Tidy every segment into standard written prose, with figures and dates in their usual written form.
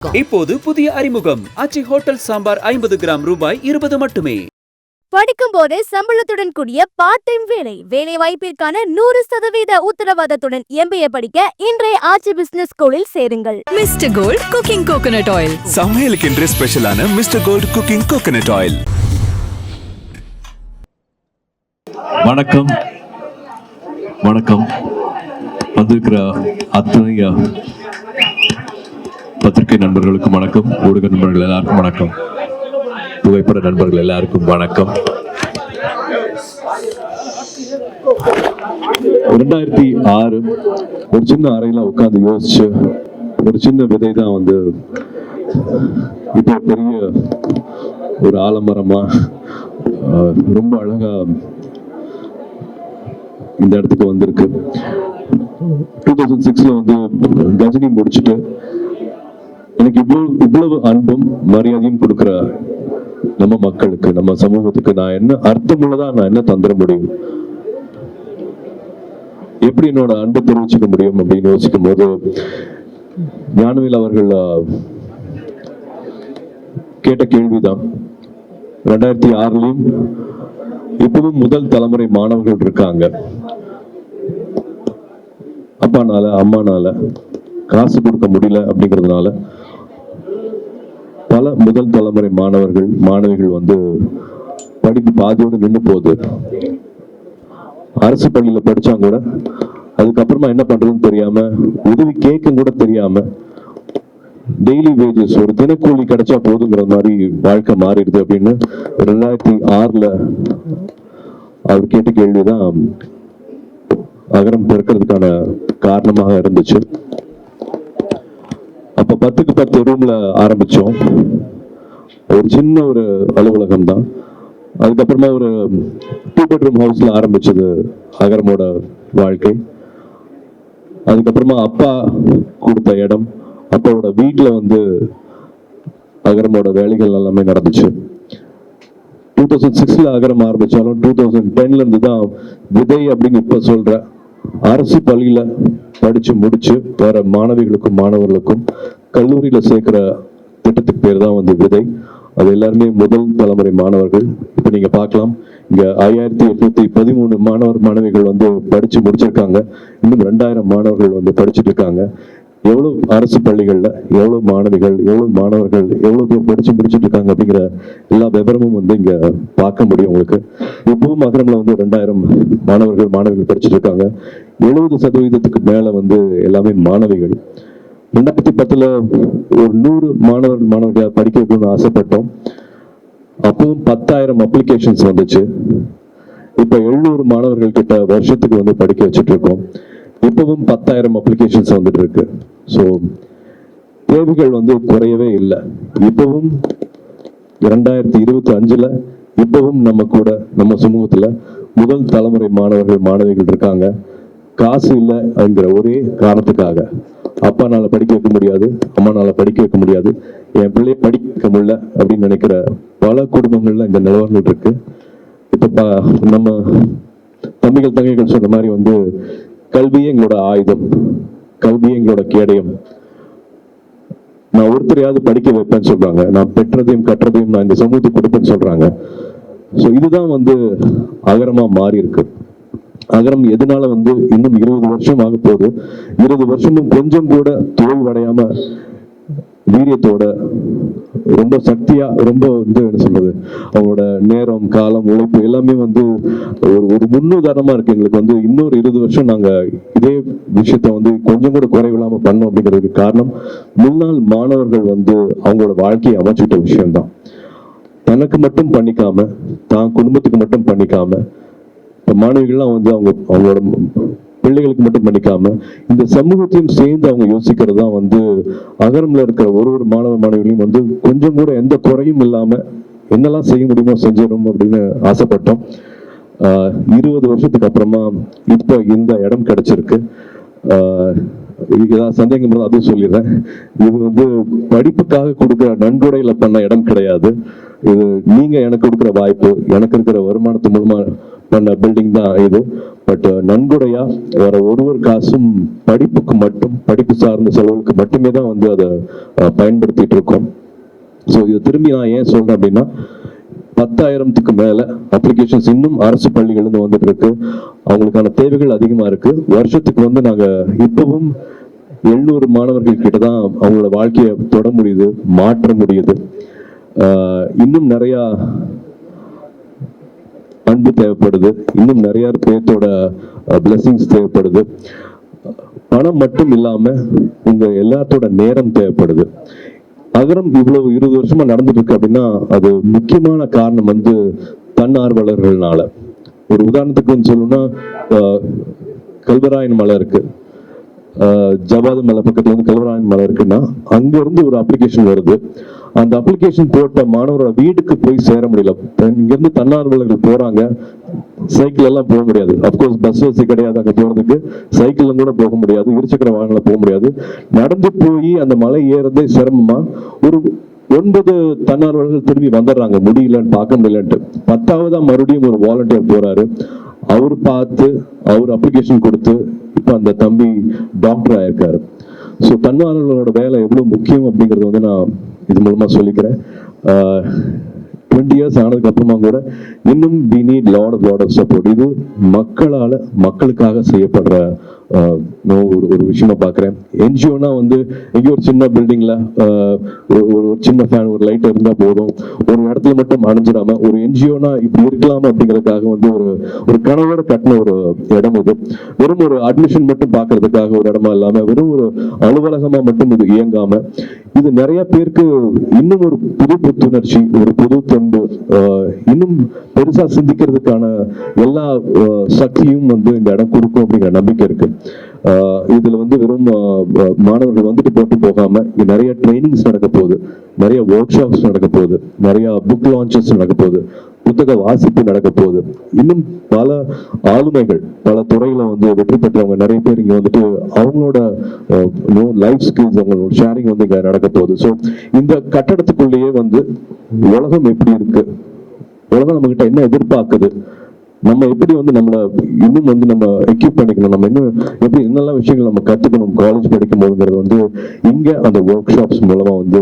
இப்போது புதிய அறிமுகம் ஆச்சி ஹோட்டல் சாம்பார் 50 கிராம் ரூபாய் 20 மட்டுமே. படிக்கும் போதே சம்பளத்துடன் கூடிய பார்ட் டைம் வேலை வாய்ப்பிற்கான 100% உத்தரவாதத்துடன் MBA படிக்க இன்றைய ஆச்சி பிசினஸ் ஸ்கூலில் சேருங்கள். Mister Gold cooking coconut oil, சமையலுக்கென்று ஸ்பெஷலான Mister Gold cooking coconut oil. வணக்கம் வணக்கம். வந்திருக்கிற அத்தனை பத்திரிகை நண்பர்களுக்கும் வணக்கம், ஊடக நண்பர்கள் எல்லாருக்கும் வணக்கம், புகைப்பட நண்பர்கள் எல்லாருக்கும் வணக்கம். 2006 ஒரு சின்ன அறையில உட்கார்ந்து யோசிச்சு ஒரு சின்ன விதை தான் வந்து இப்போ பெரிய ஒரு ஆலமரமா ரொம்ப அழகா இந்த இடத்துக்கு வந்திருக்கு. 2006 வந்து கஜினி முடிச்சுட்டு எனக்கு இவ்வளவு அன்பும் மரியாதையும் கொடுக்கிற நம்ம மக்களுக்கு, நம்ம சமூகத்துக்கு நான் என்ன அர்த்தமுள்ளதா நான் என்ன தந்துட முடியும், எப்படி என்னோட அன்பை தெரிவிச்சுக்க முடியும் அப்படின்னு யோசிக்கும் போது ஞானவேல் அவர்கள் கேட்ட கேள்விதான். 2006லயும் இப்பவும் முதல் தலைமுறை மாணவர்கள் இருக்காங்க. அப்பானால அம்மானால காசு கொடுக்க முடியல அப்படிங்கிறதுனால பல முதல் தலைமுறை மாணவிகள் வந்து படிப்பு பாதியோடு நின்று போகுது. அரசு பள்ளியில படிச்சாங்க கூட அதுக்கப்புறமா என்ன பண்றதுன்னு தெரியாம, உதவி கேட்க கூட தெரியாம, டெய்லி வேஜஸ் ஒரு தினக்கூலி கிடைச்சா போதுங்கிற மாதிரி வாழ்க்கை மாறிடுது அப்படின்னு 2006 அவர் கேட்ட கேள்விதான் அகரம் பிறக்கிறதுக்கான காரணமாக இருந்துச்சு. அப்ப 10க்கு 10 ரூம்ல ஆரம்பிச்சோம். ஒரு சின்ன ஒரு அலுவலகம் தான். அதுக்கப்புறமா ஒரு 2 பெட்ரூம் ஹவுஸ்ல ஆரம்பிச்சது அகரமோட வாழ்க்கை. அதுக்கப்புறமா அப்பா கொடுத்த இடம், அப்பாவோட வீட்டுல வந்து அகரமோட வேலைகள் எல்லாமே நடந்துச்சு. 2006 அகரம் ஆரம்பிச்சாலும் 2010 இருந்து தான் விதை அப்படின்னு இப்ப சொல்ற அரசு பள்ளியில படிச்சு முடிச்சு வர மாணவிகளுக்கும் மாணவர்களுக்கும் கல்லூரியில சேர்க்கிற திட்டத்துக்கு பேர் தான் வந்து விதை. அது எல்லாருமே முதல் தலைமுறை மாணவர்கள். இப்ப நீங்க பார்க்கலாம், இங்க 5813 மாணவிகள் வந்து படிச்சு முடிச்சிருக்காங்க. இன்னும் 2000 மாணவர்கள் வந்து படிச்சுட்டு இருக்காங்க. எவ்வளவு அரசு பள்ளிகள்ல எவ்வளவு மாணவிகள், எவ்வளவு மாணவர்கள், எவ்வளவு பேர் படிச்சு முடிச்சுட்டு இருக்காங்க அப்படிங்கிற எல்லா விவரமும் வந்து இங்க பார்க்க முடியும் உங்களுக்கு. இப்பவும் அகரம்ல வந்து 2000 மாணவிகள் படிச்சுட்டு இருக்காங்க. 70% மேல வந்து எல்லாமே மாணவிகள். 2010 ஒரு 100 மாணவர்களை படிக்க வைக்கணும்னு ஆசைப்பட்டோம். அப்பவும் 10,000 அப்ளிகேஷன்ஸ் வந்துச்சு. இப்ப 700 மாணவர்கள் கிட்ட வருஷத்துக்கு வந்து படிக்க வச்சுட்டு இருக்கோம். இப்பவும் 10,000 அப்ளிகேஷன்ஸ் வந்துட்டு இருக்கு. ஸோ தேவைகள் வந்து குறையவே இல்லை. இப்பவும் 2025 இப்பவும் நம்ம கூட நம்ம சமூகத்துல முதல் தலைமுறை மாணவிகள் இருக்காங்க. காசு இல்லை அப்படிங்கிற ஒரே காரணத்துக்காக, அப்பானால படிக்க வைக்க முடியாது, அம்மானால படிக்க வைக்க முடியாது, என் பிள்ளைய படிக்க முடியல அப்படின்னு நினைக்கிற பல குடும்பங்கள்ல இந்த நிலவரங்கள் இருக்கு. இப்ப நம்ம தங்கைகள் சொன்ன மாதிரி வந்து கல்வியே எங்களோட ஆயுதம், கல்வியே எங்களோட கேடயம். நான் ஒருத்தரையாவது படிக்க வைப்பேன்னு சொல்றாங்க. நான் பெற்றதையும் கற்றதையும் நான் இந்த சமூகத்துக்கு கொடுப்பேன்னு சொல்றாங்க. ஸோ இதுதான் வந்து அகரமா மாறி இருக்கு. அகரம் எதனால வந்து இன்னும் 20 வருஷம் ஆக போகுது. 20 வருஷமும் கொஞ்சம் கூட தோல்வடையாம வீரியத்தோட ரொம்ப சக்தியா, ரொம்ப வந்து என்ன சொல்றது, அவங்களோட நேரம், காலம், உழைப்பு எல்லாமே வந்து ஒரு முன்னுதாரணமா இருக்கு எங்களுக்கு. வந்து இன்னொரு 20 வருஷம் நாங்க இதே விஷயத்த வந்து கொஞ்சம் கூட குறைவில்லாம பண்ணோம் அப்படிங்கிறதுக்கு காரணம் முன்னாள் மாணவர்கள் வந்து அவங்களோட வாழ்க்கையை அமைச்சுட்ட விஷயம்தான். தனக்கு மட்டும் பண்ணிக்காம, தான் குடும்பத்துக்கு மட்டும் பண்ணிக்காம, மாணவிகள்லாம் வந்து அவங்களோட பிள்ளைகளுக்கு மட்டும் பண்ணிக்காம இந்த சமூகத்தையும் சேர்ந்து அவங்க யோசிக்கிறது தான் வந்து அகரம்ல இருக்கிற ஒரு மாணவிகளையும் வந்து கொஞ்சம் கூட எந்த குறையும் இல்லாம என்னெல்லாம் செய்ய முடியுமோ செஞ்சிடும் அப்படின்னு ஆசைப்பட்டோம். 20 வருஷத்துக்கு அப்புறமா இப்ப இந்த இடம் கிடைச்சிருக்கு. ஏதாவது சந்தேகம் இருந்தால் அதுவும் சொல்லிடுறேன். இது வந்து படிப்புக்காக கொடுக்குற நன்கொடையில பண்ண இடம் கிடையாது. இது நீங்க எனக்கு கொடுக்குற வாய்ப்பு, எனக்கு இருக்கிற வருமானத்து மூலமா பண்ண பில்டிங் தான் இது. பட் நன்கொடையா வர ஒரு காசும் படிப்புக்கு மட்டும், படிப்பு சார்ந்த செலவுக்கு மட்டுமே தான் வந்து அதை பயன்படுத்திட்டு இருக்கோம். ஸோ இதை திரும்பி நான் ஏன் சொல்றேன் அப்படின்னா, 10,000க்கு மேல அப்ளிகேஷன்ஸ் இன்னும் அரசு பள்ளிகள் வந்துட்டு இருக்கு. அவங்களுக்கான தேவைகள் அதிகமா இருக்கு. வருஷத்துக்கு வந்து நாங்க இப்பவும் 700 மாணவர்கள் கிட்ட தான் அவங்களோட வாழ்க்கையை தொட முடியுது, மாற்ற முடியுது. இன்னும் நிறைய அன்பு தேவைப்படுது, இன்னும் நிறைய பேர்த்தோட பிளெஸிங்ஸ் தேவைப்படுது. பணம் மட்டும் இல்லாம உங்க எல்லாத்தோட நேரம் தேவைப்படுது. அகரம் இவ்வளவு 20 வருஷமா நடந்துட்டு இருக்கு அப்படின்னா அது முக்கியமான காரணம் வந்து தன்னார்வலர்கள்னால. ஒரு உதாரணத்துக்கு வந்து சொல்லணும்னா, கல்வராயன் மலை இருக்கு, ஜவாது மலை பக்கத்துல வந்து கல்வராயன் மலை இருக்குன்னா அங்க இருந்து ஒரு அப்ளிகேஷன் வருது. அந்த அப்ளிகேஷன் போட்ட மாணவரோட வீட்டுக்கு போய் சேர முடியல. இங்க இருந்து தன்னார்வலர்கள் போறாங்க, சைக்கிள் எல்லாம் போக முடியாது. அப்கோர்ஸ் பஸ் வசதி கிடையாது, அங்க போறதுக்கு சைக்கிள்ல கூட போக முடியாது, இருசக்கர வாகனம் போக முடியாது. நடந்து போய் அந்த மலை ஏறதே சிரமமா. ஒரு 9 தன்னார்வலர்கள் திரும்பி வந்துடுறாங்க, முடியலன்னு, பார்க்க முடியலன்ட்டு. 10ஆவதா மறுபடியும் ஒரு வாலண்டியர் போறாரு. அவர் பார்த்து அவர் அப்ளிகேஷன் கொடுத்து இப்ப அந்த தம்பி டாக்டர் ஆயிருக்காரு. ஸோ தன்னார்வலரோட வேலை எவ்வளவு முக்கியம் அப்படிங்கறது வந்து நான் இது மூலமா சொல்லிக்கிறேன். 20 years ஆனதுக்கு அப்புறமா கூட இன்னும் we need lot of support. இது மக்களால மக்களுக்காக செய்யப்படுற ஒரு விஷயமா பாக்குறேன். என்ஜிஓனா வந்து எங்க ஒரு சின்ன பில்டிங்ல ஒரு சின்ன ஃபேன், ஒரு லைட் இருந்தா போதும், ஒரு இடத்துல மட்டும் அணிஞ்சிடாம ஒரு என்ஜிஓனா இப்படி இருக்கலாம் அப்படிங்கறதுக்காக வந்து ஒரு கனவோட கட்டின ஒரு இடம் இது. வெறும் ஒரு அட்மிஷன் மட்டும் பாக்குறதுக்காக ஒரு இடமா இல்லாம, வெறும் ஒரு அலுவலகமா மட்டும் இது இயங்காம, இது நிறைய பேருக்கு இன்னும் ஒரு புது புத்துணர்ச்சி, ஒரு புது தொண்டு, இன்னும் பெருசா சிந்திக்கிறதுக்கான எல்லா சக்தியும் வந்து இந்த இடம் கொடுக்கும் அப்படிங்கிற நம்பிக்கை இருக்கு. இதுல வந்து வெறும் மாணவர்கள் வந்துட்டு போட்டு போகாம இங்க நிறைய ட்ரைனிங்ஸ் நடக்க போகுது, நிறைய ஒர்க் ஷாப்ஸ் நடக்க போகுது, நிறைய புக் லான்ச்சஸ் நடக்க போகுது, புத்தக வாசிப்பு நடக்க போகுது. இன்னும் பல ஆளுமைகள், பல துறையில வந்து வெற்றி பெற்றவங்க நிறைய பேர் இங்க வந்துட்டு அவங்களோட லைஃப் ஸ்கில்ஸ், அவங்களோட ஷேரிங் வந்து இங்க நடக்க போகுது. ஸோ இந்த கட்டடத்துக்குள்ளேயே வந்து உலகம் எப்படி இருக்கு, உலகம் நம்ம கிட்ட என்ன எதிர்பார்க்குது, நம்ம எப்படி வந்து நம்மளை இன்னும் வந்து நம்ம எக்யூப் பண்ணிக்கணும், நம்ம இன்னும் எப்படி என்னெல்லாம் விஷயங்கள் நம்ம கத்துக்கணும் காலேஜ் படிக்கும் போதுங்கிறது வந்து இங்க அந்த ஒர்க் ஷாப்ஸ் மூலமா வந்து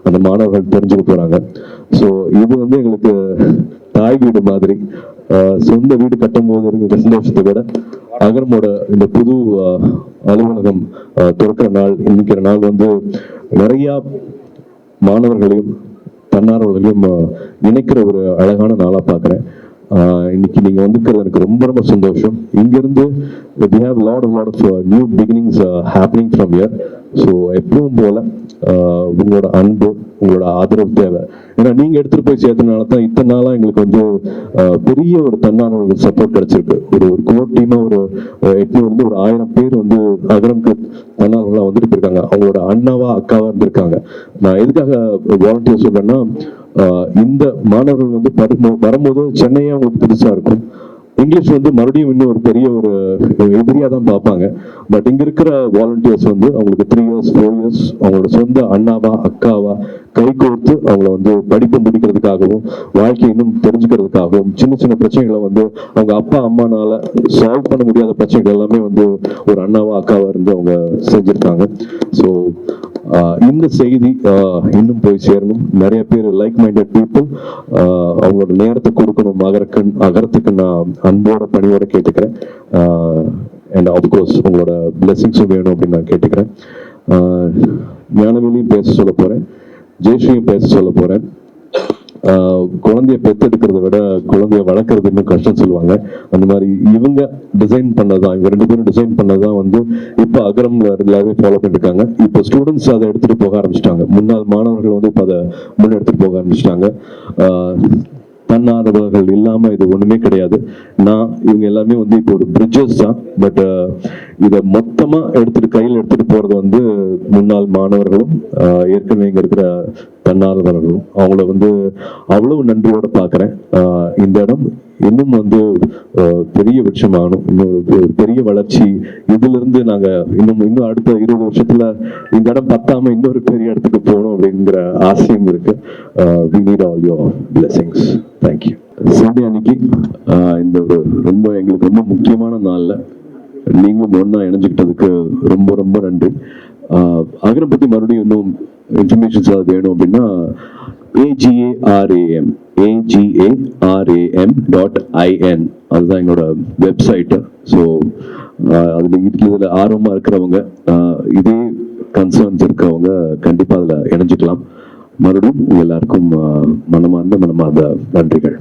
அந்த மாணவர்கள் தெரிஞ்சுக்க போறாங்க. ஸோ இது வந்து எங்களுக்கு தாய் வீடு மாதிரி. சொந்த வீடு கட்டும் போது இருக்கிற சந்தோஷத்தை விட அகரமோட இந்த புது அலுவலகம் திறக்கிற நாள், இன்னைக்கிற நாள் வந்து நிறைய மாணவர்களையும் தன்னார்வர்களையும் இணைக்கிற ஒரு அழகான நாளா பாக்குறேன். இன்னைக்கு நீங்க வந்திருக்கிறது எனக்கு ரொம்ப சந்தோஷம். இங்கிருந்து we have lot of new beginnings happening from here. So எப்பவும் போல உங்களோட அன்பு, உங்களோட ஆதரவு தேவை. ஏன்னா நீங்க எடுத்துட்டு போய் சேர்த்தனால தான் இத்தனை நாளா எங்களுக்கு வந்து பெரிய ஒரு தன்னார்வலர்கள் சப்போர்ட் கிடைச்சிருக்கு. ஒரு கோர் டீமா ஒரு 800 ஒரு 1000 பேர் வந்து அகரம்க்கு தன்னார்வலா வந்துட்டு இருக்காங்க. அவங்களோட அண்ணாவா அக்காவா இருந்திருக்காங்க. நான் எதுக்காக வாலண்டியர் சொல்றேன்னா, இந்த மாணவர்கள் வந்து வரும்போது சென்னையே அவங்களுக்கு புதுசா இருக்கும். இங்கிலீஷ் வந்து மறுபடியும் இன்னும் ஒரு பெரிய ஒரு எதிரியா தான் பார்ப்பாங்க. பட் இங்க இருக்கிற வாலண்டியர்ஸ் வந்து அவங்களுக்கு 3 years 4 years அவங்களோட சொந்த அண்ணாவா அக்காவா கை கோர்த்து அவங்கள வந்து படிப்பு முடிக்கிறதுக்காகவும் வாழ்க்கை இன்னும் தெரிஞ்சுக்கிறதுக்காகவும் சின்ன பிரச்சனைகளை வந்து அவங்க அப்பா அம்மானால சால்வ் பண்ண முடியாத பிரச்சனைகள் எல்லாமே வந்து ஒரு அண்ணாவா அக்காவா இருந்து அவங்க செஞ்சிருக்காங்க. ஸோ இந்த செய்தி இன்னும் போய் சேரணும். நிறைய பேர் லைக் மைண்டட் பீப்புள் அவங்களோட நேரத்தை கொடுக்கணும் அகரத்துக்கு நான் அன்போட பணியோட கேட்டுக்கிறேன். அண்ட் ஆஃப்கோர்ஸ் உங்களோட பிளெஸிங்ஸும் வேணும் அப்படின்னு நான் கேட்டுக்கிறேன். ஞானவேலியும் பேச சொல்ல போறேன், ஜெயஸ்ரீயும் பேச சொல்ல போறேன். குழந்தைய பெத்தெடுக்கிறத விட குழந்தைய வளர்க்கறது இன்னும் கஷ்டம் சொல்லுவாங்க. அந்த மாதிரி இவங்க டிசைன் பண்ணதான், இவங்க 2 பேரும் டிசைன் பண்ணதான் வந்து இப்ப அகரம் எல்லாருமே ஃபாலோ பண்ணிருக்காங்க. இப்போ ஸ்டூடெண்ட்ஸ் அதை எடுத்துட்டு போக ஆரம்பிச்சிட்டாங்க. முன்னாள் மாணவர்கள் வந்து இப்ப அதை முன்னெடுத்துட்டு போக ஆரம்பிச்சிட்டாங்க. தன்னார்வலர்கள் இல்லாம இது ஒண்ணுமே கிடையாது. இவங்க எல்லாமே வந்து இப்போ ஒரு பிரிட்ஜஸ் தான். பட் இதை மொத்தமா கையில் எடுத்துட்டு போறது வந்து முன்னாள் மாணவர்களும் ஏற்கனவே இங்க இருக்கிற தன்னார்வலர்களும். அவங்கள வந்து அவ்வளவு நன்றியோட பாக்குறேன். இந்த இடம் இன்னும் வந்து பெரிய விஷயமாகணும், இன்னும் பெரிய வளர்ச்சி. இதுல இருந்து நாங்க இன்னும் அடுத்த 20 வருஷத்துல இந்த இடம் பத்தாம இன்னொரு பெரிய இடத்துக்கு போகணும் அப்படிங்கிற ஆசையும் இருக்கு. We need all your blessings. Thank you. Sunday அன்னைக்கு இந்த ஒரு எங்களுக்கு ரொம்ப முக்கியமான நாளில் நீங்களும் ஒன்றா இணைஞ்சுக்கிட்டதுக்கு ரொம்ப ரொம்ப நன்றி. அகரம் பற்றி மறுபடியும் இன்னும் இன்ஃபர்மேஷன்ஸ் ஏதாவது வேணும் அப்படின்னா agaram.in அதுதான் எங்களோட வெப்சைட்டு. ஸோ அதில் ஆர்வமாக இருக்கிறவங்க, இதே கன்சர்ன்ஸ் இருக்கிறவங்க கண்டிப்பாக அதில் இணைஞ்சிக்கலாம். மறுபடியும் எல்லாருக்கும் மனமார்ந்த நன்றிகள்.